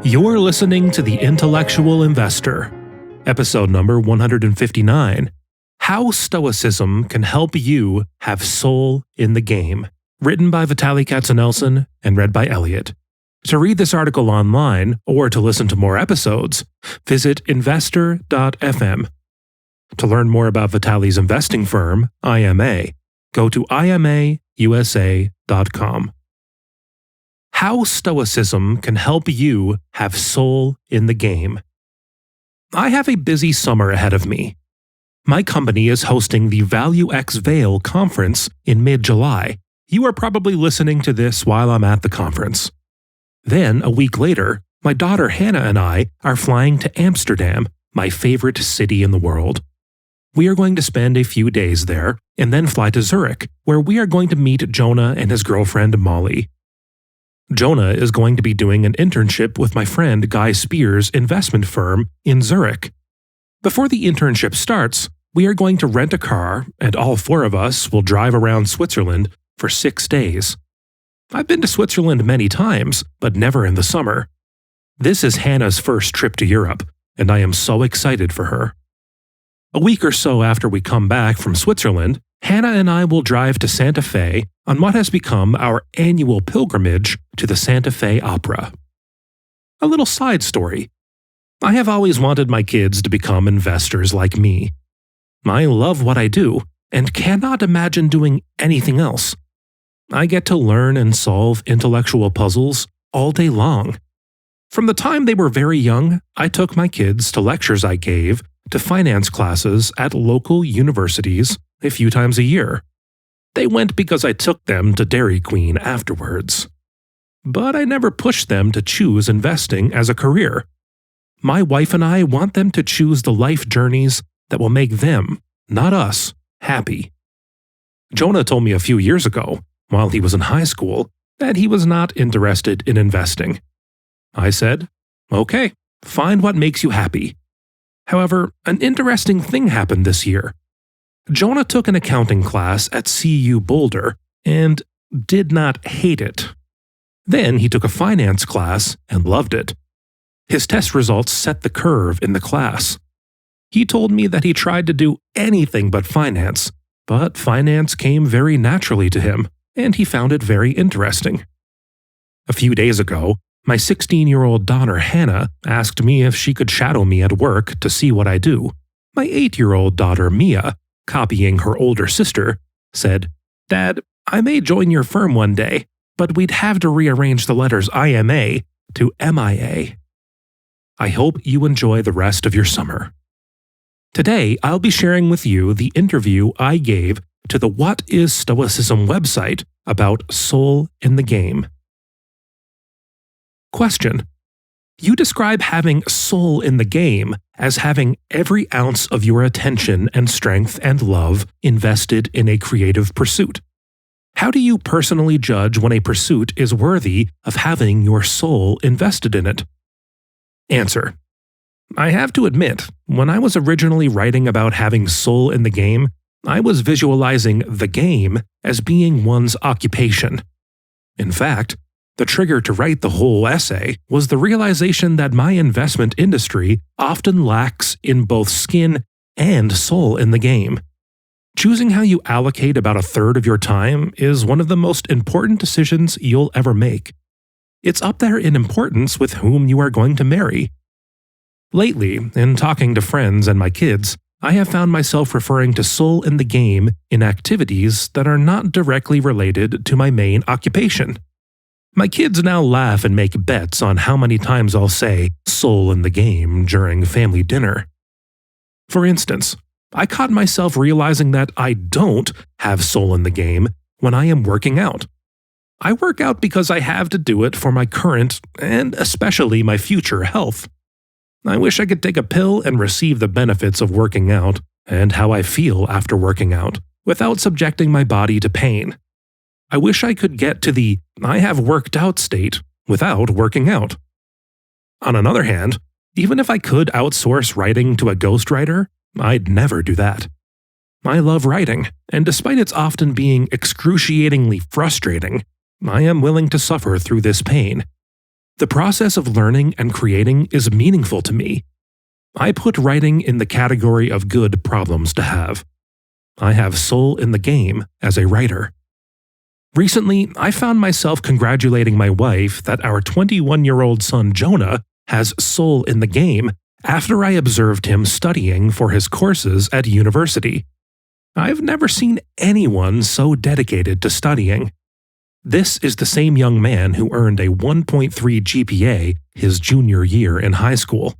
You're listening to The Intellectual Investor, episode number 159, How Stoicism Can Help You Have Soul in the Game, written by Vitaliy and read by Elliot. To read this article online or to listen to more episodes, visit investor.fm. To learn more about Vitaliy's investing firm, IMA, go to imausa.com. How Stoicism Can Help You Have Soul in the Game. I have a busy summer ahead of me. My company is hosting the Value X Vail conference in mid-July. You are probably listening to this while I'm at the conference. Then, a week later, my daughter Hannah and I are flying to Amsterdam, my favorite city in the world. We are going to spend a few days there and then fly to Zurich, where we are going to meet Jonah and his girlfriend Molly. Jonah is going to be doing an internship with my friend Guy Spears' investment firm in Zurich. Before the internship starts, we are going to rent a car, and all four of us will drive around Switzerland for 6 days. I've been to Switzerland many times, but never in the summer. This is Hannah's first trip to Europe, and I am so excited for her. A week or so after we come back from Switzerland, Hannah and I will drive to Santa Fe on what has become our annual pilgrimage to the Santa Fe Opera. A little side story. I have always wanted my kids to become investors like me. I love what I do and cannot imagine doing anything else. I get to learn and solve intellectual puzzles all day long. From the time they were very young, I took my kids to lectures I gave to finance classes at local universities a few times a year. They went because I took them to Dairy Queen afterwards. But I never pushed them to choose investing as a career. My wife and I want them to choose the life journeys that will make them, not us, happy. Jonah told me a few years ago, while he was in high school, that he was not interested in investing. I said, "Okay, find what makes you happy." However, an interesting thing happened this year. Jonah took an accounting class at CU Boulder and did not hate it. Then he took a finance class and loved it. His test results set the curve in the class. He told me that he tried to do anything but finance came very naturally to him, and he found it very interesting. A few days ago, my 16-year-old daughter Hannah asked me if she could shadow me at work to see what I do. My 8-year-old daughter Mia, copying her older sister, said, "Dad, I may join your firm one day, but we'd have to rearrange the letters IMA to MIA." I hope you enjoy the rest of your summer. Today, I'll be sharing with you the interview I gave to the What is Stoicism website about soul in the game. Question: You describe having soul in the game as having every ounce of your attention and strength and love invested in a creative pursuit. How do you personally judge when a pursuit is worthy of having your soul invested in it? Answer: I have to admit, when I was originally writing about having soul in the game, I was visualizing the game as being one's occupation. In fact, the trigger to write the whole essay was the realization that my investment industry often lacks in both skin and soul in the game. Choosing how you allocate about a third of your time is one of the most important decisions you'll ever make. It's up there in importance with whom you are going to marry. Lately, in talking to friends and my kids, I have found myself referring to soul in the game in activities that are not directly related to my main occupation. My kids now laugh and make bets on how many times I'll say soul in the game during family dinner. For instance, I caught myself realizing that I don't have soul in the game when I am working out. I work out because I have to do it for my current and especially my future health. I wish I could take a pill and receive the benefits of working out and how I feel after working out without subjecting my body to pain. I wish I could get to the "I have worked out" state without working out. On another hand, even if I could outsource writing to a ghostwriter, I'd never do that. I love writing, and despite its often being excruciatingly frustrating, I am willing to suffer through this pain. The process of learning and creating is meaningful to me. I put writing in the category of good problems to have. I have soul in the game as a writer. Recently, I found myself congratulating my wife that our 21-year-old son Jonah has soul in the game after I observed him studying for his courses at university. I've never seen anyone so dedicated to studying. This is the same young man who earned a 1.3 GPA his junior year in high school.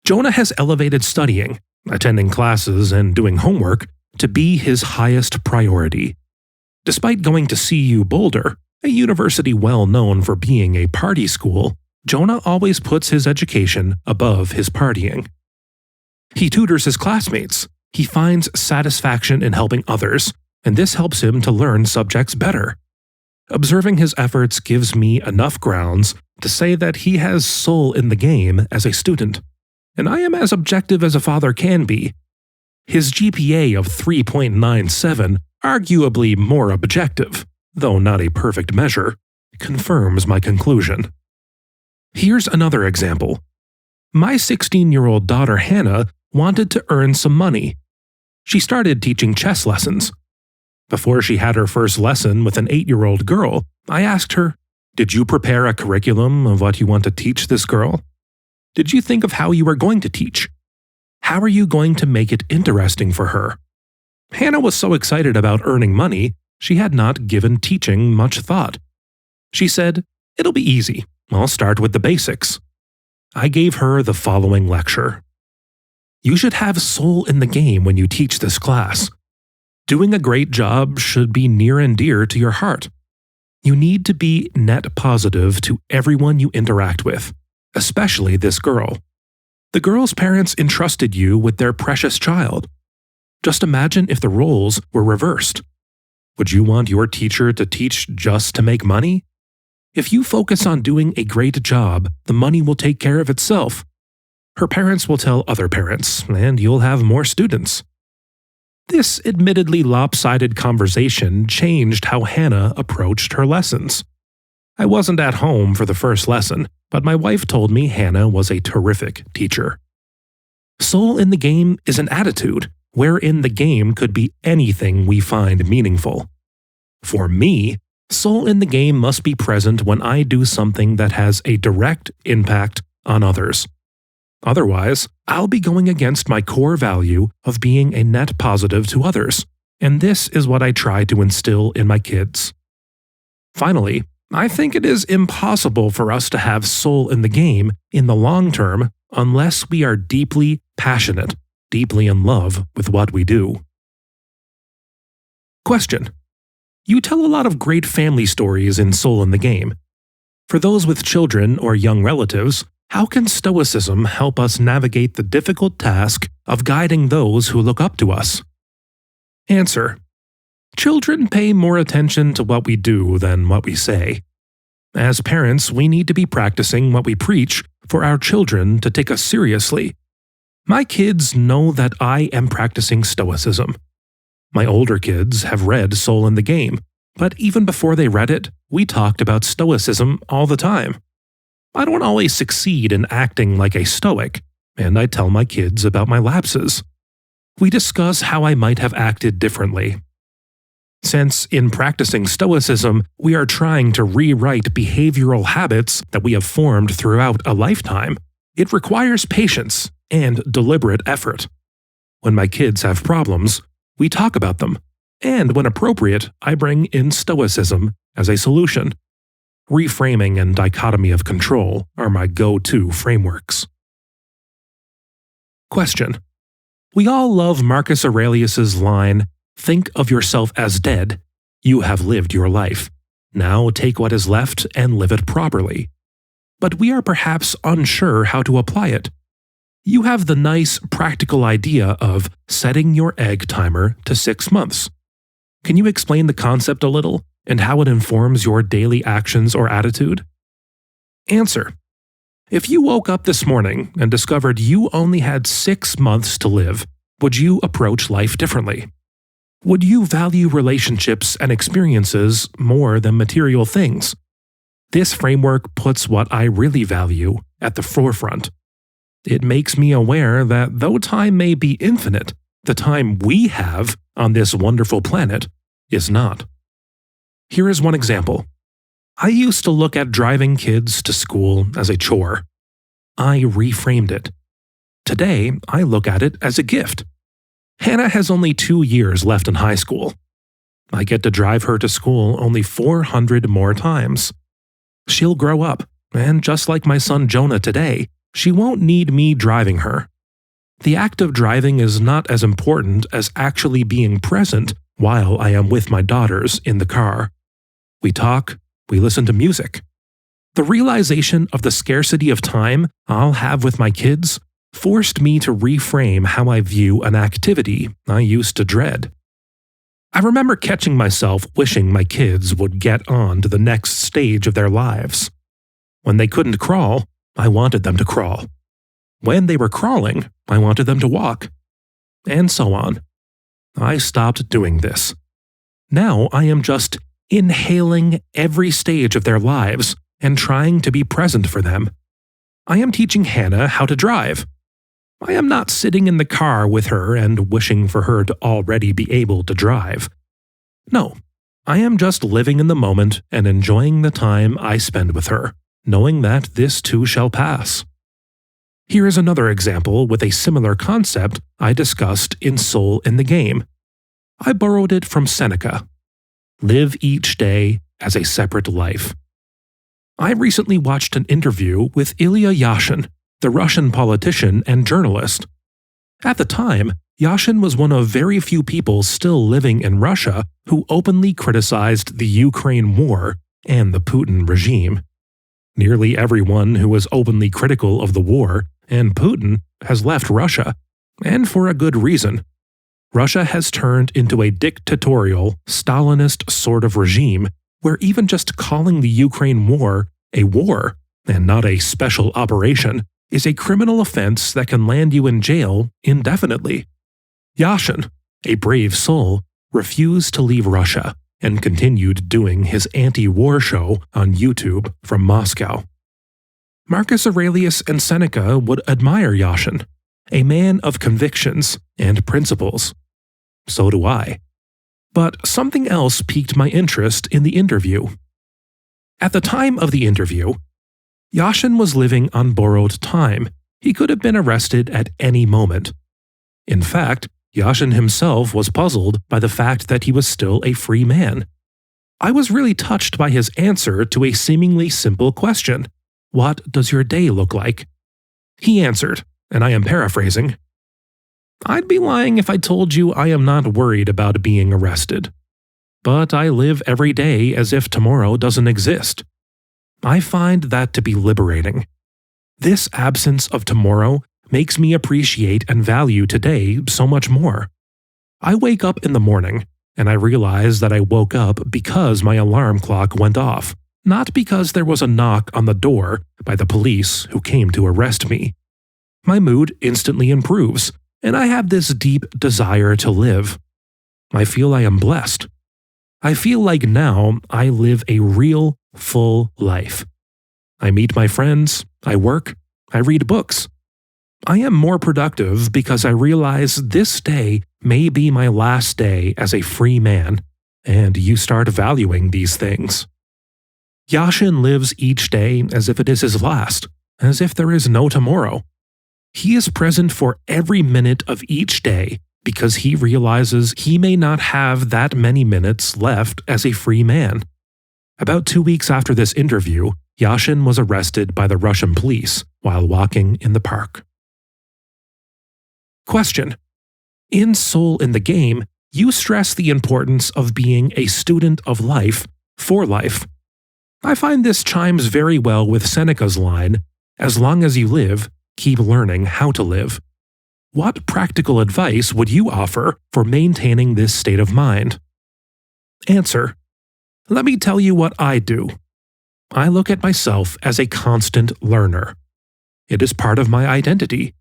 Jonah has elevated studying, attending classes, and doing homework to be his highest priority. Despite going to CU Boulder, a university well known for being a party school, Jonah always puts his education above his partying. He tutors his classmates. He finds satisfaction in helping others, and this helps him to learn subjects better. Observing his efforts gives me enough grounds to say that he has soul in the game as a student, and I am as objective as a father can be. His GPA of 3.97, arguably more objective, though not a perfect measure, confirms my conclusion. Here's another example. My 16-year-old daughter Hannah wanted to earn some money. She started teaching chess lessons. Before she had her first lesson with an 8-year-old girl, I asked her, "Did you prepare a curriculum of what you want to teach this girl? Did you think of how you are going to teach? How are you going to make it interesting for her?" Hannah was so excited about earning money, she had not given teaching much thought. She said, "It'll be easy. I'll start with the basics." I gave her the following lecture. You should have soul in the game when you teach this class. Doing a great job should be near and dear to your heart. You need to be net positive to everyone you interact with, especially this girl. The girl's parents entrusted you with their precious child. Just imagine if the roles were reversed. Would you want your teacher to teach just to make money? If you focus on doing a great job, the money will take care of itself. Her parents will tell other parents, and you'll have more students. This admittedly lopsided conversation changed how Hannah approached her lessons. I wasn't at home for the first lesson, but my wife told me Hannah was a terrific teacher. Soul in the game is an attitude, wherein the game could be anything we find meaningful. For me, soul in the game must be present when I do something that has a direct impact on others. Otherwise, I'll be going against my core value of being a net positive to others, and this is what I try to instill in my kids. Finally, I think it is impossible for us to have soul in the game in the long term unless we are deeply passionate, deeply in love with what we do. Question: You tell a lot of great family stories in Soul in the Game. For those with children or young relatives, how can Stoicism help us navigate the difficult task of guiding those who look up to us? Answer: Children pay more attention to what we do than what we say. As parents, we need to be practicing what we preach for our children to take us seriously. My kids know that I am practicing Stoicism. My older kids have read Soul in the Game, but even before they read it, we talked about Stoicism all the time. I don't always succeed in acting like a Stoic, and I tell my kids about my lapses. We discuss how I might have acted differently. Since in practicing Stoicism, we are trying to rewrite behavioral habits that we have formed throughout a lifetime, it requires patience and deliberate effort. When my kids have problems, we talk about them, and when appropriate, I bring in Stoicism as a solution. Reframing and Dichotomy of Control are my go-to frameworks. Question: We all love Marcus Aurelius's line, "Think of yourself as dead. You have lived your life. Now take what is left and live it properly." But we are perhaps unsure how to apply it. You have the nice, practical idea of setting your egg timer to 6 months. Can you explain the concept a little and how it informs your daily actions or attitude? Answer: If you woke up this morning and discovered you only had 6 months to live, would you approach life differently? Would you value relationships and experiences more than material things? This framework puts what I really value at the forefront. It makes me aware that though time may be infinite, the time we have on this wonderful planet is not. Here is one example. I used to look at driving kids to school as a chore. I reframed it. Today, I look at it as a gift. Hannah has only 2 years left in high school. I get to drive her to school only 400 more times. She'll grow up, and just like my son Jonah today, she won't need me driving her. The act of driving is not as important as actually being present while I am with my daughters in the car. We talk, we listen to music. The realization of the scarcity of time I'll have with my kids forced me to reframe how I view an activity I used to dread. I remember catching myself wishing my kids would get on to the next stage of their lives. When they couldn't crawl, I wanted them to crawl. When they were crawling, I wanted them to walk. And so on. I stopped doing this. Now I am just inhaling every stage of their lives and trying to be present for them. I am teaching Hannah how to drive. I am not sitting in the car with her and wishing for her to already be able to drive. No, I am just living in the moment and enjoying the time I spend with her, knowing that this too shall pass. Here is another example with a similar concept I discussed in Soul in the Game. I borrowed it from Seneca. Live each day as a separate life. I recently watched an interview with Ilya Yashin, the Russian politician and journalist. At the time, Yashin was one of very few people still living in Russia who openly criticized the Ukraine war and the Putin regime. Nearly everyone who was openly critical of the war and Putin has left Russia, and for a good reason. Russia has turned into a dictatorial, Stalinist sort of regime where even just calling the Ukraine war a war, and not a special operation, is a criminal offense that can land you in jail indefinitely. Yashin, a brave soul, refused to leave Russia and continued doing his anti-war show on YouTube from Moscow. Marcus Aurelius and Seneca would admire Yashin, a man of convictions and principles. So do I. But something else piqued my interest in the interview. At the time of the interview, Yashin was living on borrowed time. He could have been arrested at any moment. In fact, Yashin himself was puzzled by the fact that he was still a free man. I was really touched by his answer to a seemingly simple question. What does your day look like? He answered, and I am paraphrasing, I'd be lying if I told you I am not worried about being arrested. But I live every day as if tomorrow doesn't exist. I find that to be liberating. This absence of tomorrow makes me appreciate and value today so much more. I wake up in the morning, and I realize that I woke up because my alarm clock went off, not because there was a knock on the door by the police who came to arrest me. My mood instantly improves, and I have this deep desire to live. I feel I am blessed. I feel like now I live a real, full life. I meet my friends, I work, I read books. I am more productive because I realize this day may be my last day as a free man, and you start valuing these things. Yashin lives each day as if it is his last, as if there is no tomorrow. He is present for every minute of each day because he realizes he may not have that many minutes left as a free man. About 2 weeks after this interview, Yashin was arrested by the Russian police while walking in the park. Question. In Soul in the Game, you stress the importance of being a student of life for life. I find this chimes very well with Seneca's line, as long as you live, keep learning how to live. What practical advice would you offer for maintaining this state of mind? Answer. Let me tell you what I do. I look at myself as a constant learner. It is part of my identity.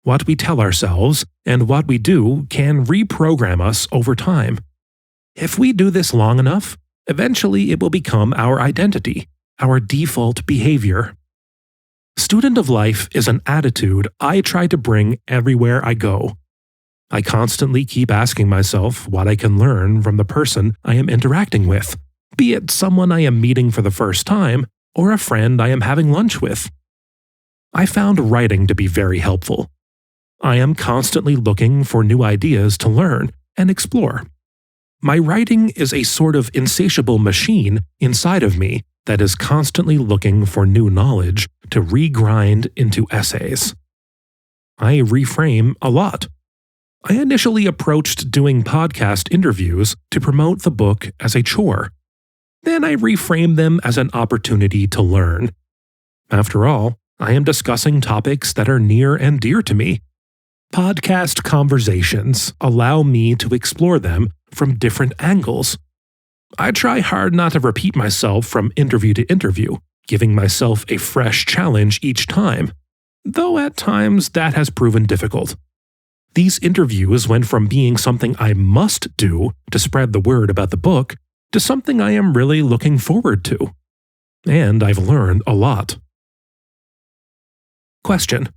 What we tell ourselves and what we do can reprogram us over time. If we do this long enough, eventually it will become our identity, our default behavior. Student of life is an attitude I try to bring everywhere I go. I constantly keep asking myself what I can learn from the person I am interacting with, be it someone I am meeting for the first time or a friend I am having lunch with. I found writing to be very helpful. I am constantly looking for new ideas to learn and explore. My writing is a sort of insatiable machine inside of me that is constantly looking for new knowledge to regrind into essays. I reframe a lot. I initially approached doing podcast interviews to promote the book as a chore. Then I reframed them as an opportunity to learn. After all, I am discussing topics that are near and dear to me. Podcast conversations allow me to explore them from different angles. I try hard not to repeat myself from interview to interview, giving myself a fresh challenge each time, though at times that has proven difficult. These interviews went from being something I must do to spread the word about the book to something I am really looking forward to. And I've learned a lot. Question: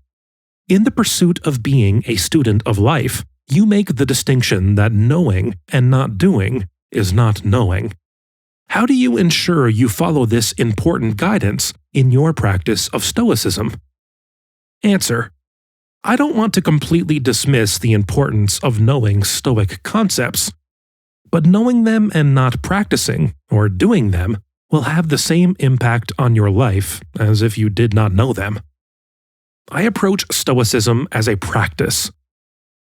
in the pursuit of being a student of life, you make the distinction that knowing and not doing is not knowing. How do you ensure you follow this important guidance in your practice of Stoicism? Answer: I don't want to completely dismiss the importance of knowing Stoic concepts, but knowing them and not practicing or doing them will have the same impact on your life as if you did not know them. I approach Stoicism as a practice.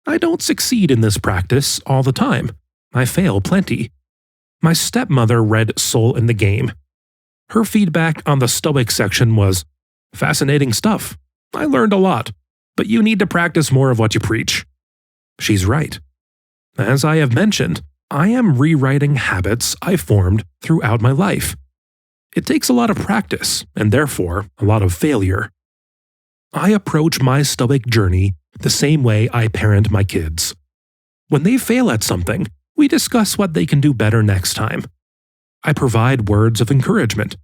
I don't succeed in this practice all the time. I fail plenty. My stepmother read Soul in the Game. Her feedback on the Stoic section was, "Fascinating stuff. I learned a lot, but you need to practice more of what you preach." She's right. As I have mentioned, I am rewriting habits I formed throughout my life. It takes a lot of practice, and therefore a lot of failure. I approach my Stoic journey the same way I parent my kids. When they fail at something, we discuss what they can do better next time. I provide words of encouragement.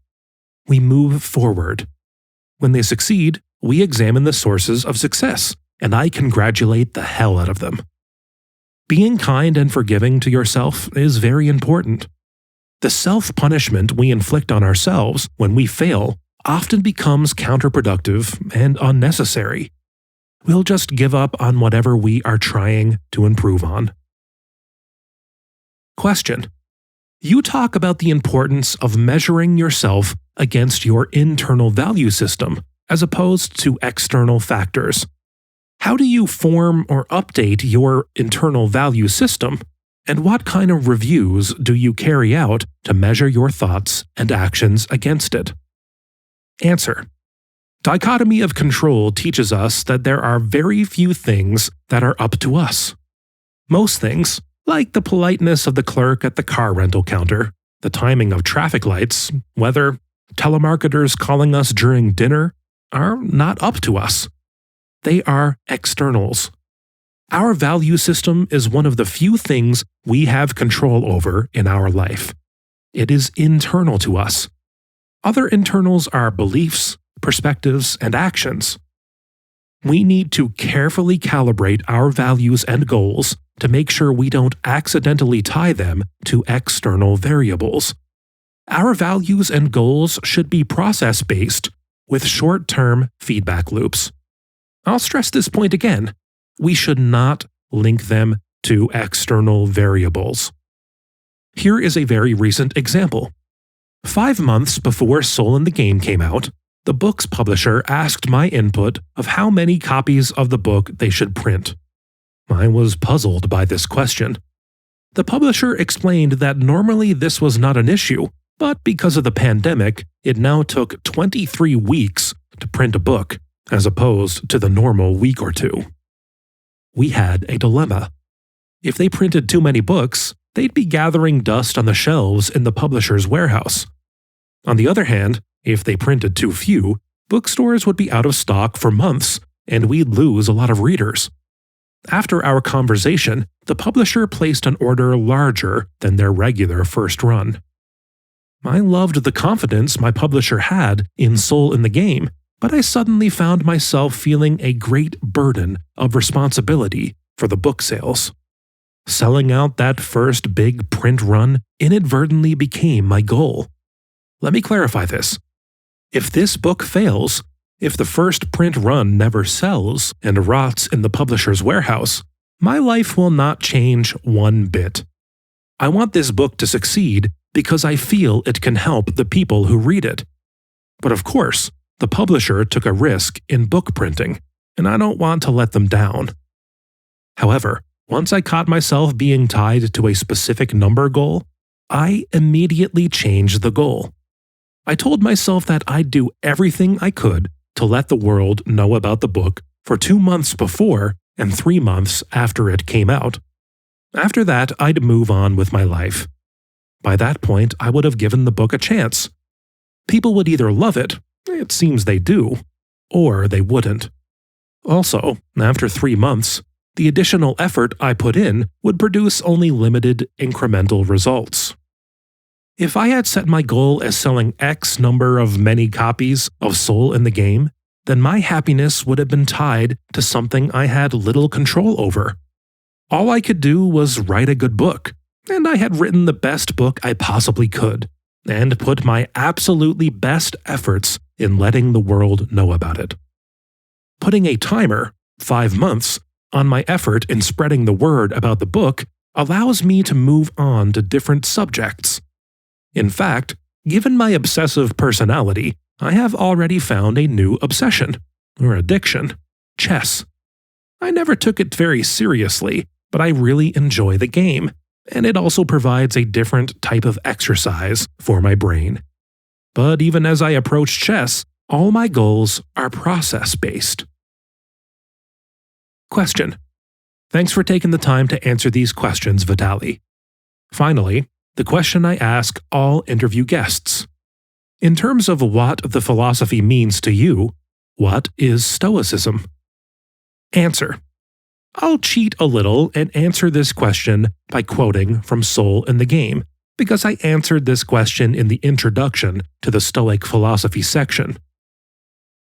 We move forward. When they succeed, we examine the sources of success, and I congratulate the hell out of them. Being kind and forgiving to yourself is very important. The self-punishment we inflict on ourselves when we fail often becomes counterproductive and unnecessary. We'll just give up on whatever we are trying to improve on. Question: you talk about the importance of measuring yourself against your internal value system as opposed to external factors. How do you form or update your internal value system, and what kind of reviews do you carry out to measure your thoughts and actions against it? Answer: Dichotomy of Control teaches us that there are very few things that are up to us. Most things, like the politeness of the clerk at the car rental counter, the timing of traffic lights, weather, telemarketers calling us during dinner, are not up to us. They are externals. Our value system is one of the few things we have control over in our life. It is internal to us. Other internals are beliefs, perspectives, and actions. We need to carefully calibrate our values and goals to make sure we don't accidentally tie them to external variables. Our values and goals should be process-based with short-term feedback loops. I'll stress this point again. We should not link them to external variables. Here is a very recent example. 5 months before Soul in the Game came out, the book's publisher asked my input of how many copies of the book they should print. I was puzzled by this question. The publisher explained that normally this was not an issue, but because of the pandemic, it now took 23 weeks to print a book, as opposed to the normal week or two. We had a dilemma. If they printed too many books, they'd be gathering dust on the shelves in the publisher's warehouse. On the other hand, if they printed too few, bookstores would be out of stock for months, and we'd lose a lot of readers. After our conversation, the publisher placed an order larger than their regular first run. I loved the confidence my publisher had in Soul in the Game, but I suddenly found myself feeling a great burden of responsibility for the book sales. Selling out that first big print run inadvertently became my goal. Let me clarify this. If this book fails, if the first print run never sells and rots in the publisher's warehouse, my life will not change one bit. I want this book to succeed because I feel it can help the people who read it. But of course, the publisher took a risk in book printing, and I don't want to let them down. However, once I caught myself being tied to a specific number goal, I immediately changed the goal. I told myself that I'd do everything I could to let the world know about the book for 2 months before and 3 months after it came out. After that, I'd move on with my life. By that point, I would have given the book a chance. People would either love it, it seems they do, or they wouldn't. Also, after 3 months, the additional effort I put in would produce only limited incremental results. If I had set my goal as selling X number of many copies of Soul in the Game, then my happiness would have been tied to something I had little control over. All I could do was write a good book, and I had written the best book I possibly could, and put my absolutely best efforts in letting the world know about it. Putting a timer, 5 months, on my effort in spreading the word about the book allows me to move on to different subjects. In fact, given my obsessive personality, I have already found a new obsession, or addiction: chess. I never took it very seriously, but I really enjoy the game, and it also provides a different type of exercise for my brain. But even as I approach chess, all my goals are process-based. Question. Thanks for taking the time to answer these questions, Vitaliy. Finally, the question I ask all interview guests. In terms of what the philosophy means to you, what is Stoicism? Answer. I'll cheat a little and answer this question by quoting from Soul in the Game, because I answered this question in the introduction to the Stoic philosophy section.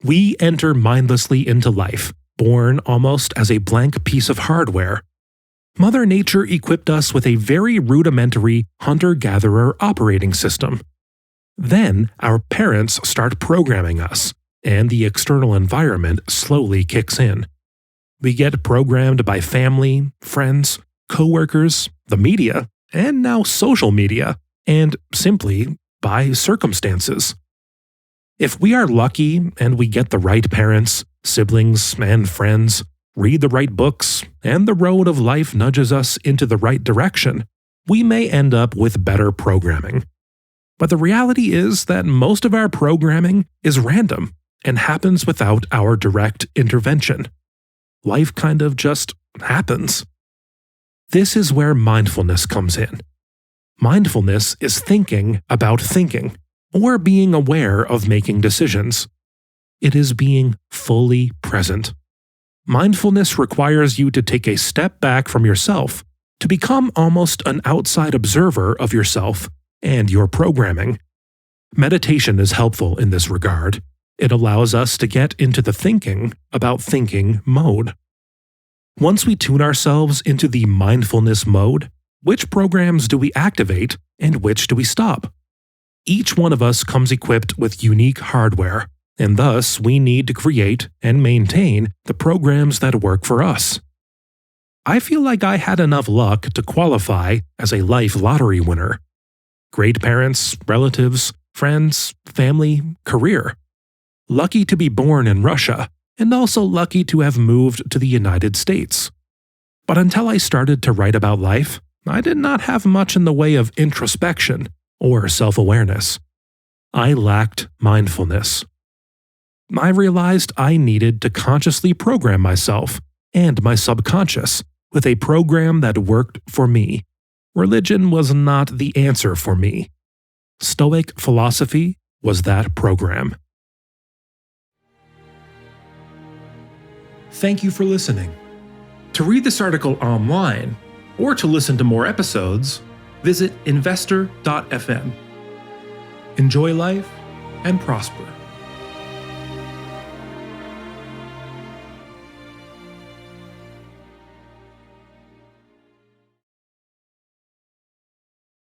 We enter mindlessly into life, born almost as a blank piece of hardware. Mother Nature equipped us with a very rudimentary hunter-gatherer operating system. Then our parents start programming us, and the external environment slowly kicks in. We get programmed by family, friends, coworkers, the media, and now social media, and simply by circumstances. If we are lucky and we get the right parents, siblings, and friends, read the right books, and the road of life nudges us into the right direction, we may end up with better programming. But the reality is that most of our programming is random and happens without our direct intervention. Life kind of just happens. This is where mindfulness comes in. Mindfulness is thinking about thinking, or being aware of making decisions. It is being fully present. Mindfulness requires you to take a step back from yourself, to become almost an outside observer of yourself and your programming. Meditation is helpful in this regard. It allows us to get into the thinking about thinking mode. Once we tune ourselves into the mindfulness mode, which programs do we activate and which do we stop? Each one of us comes equipped with unique hardware, and thus we need to create and maintain the programs that work for us. I feel like I had enough luck to qualify as a life lottery winner. Great parents, relatives, friends, family, career. Lucky to be born in Russia, and also lucky to have moved to the United States. But until I started to write about life, I did not have much in the way of introspection or self-awareness. I lacked mindfulness. I realized I needed to consciously program myself and my subconscious with a program that worked for me. Religion was not the answer for me. Stoic philosophy was that program. Thank you for listening. To read this article online, or to listen to more episodes, visit investor.fm. Enjoy life and prosper.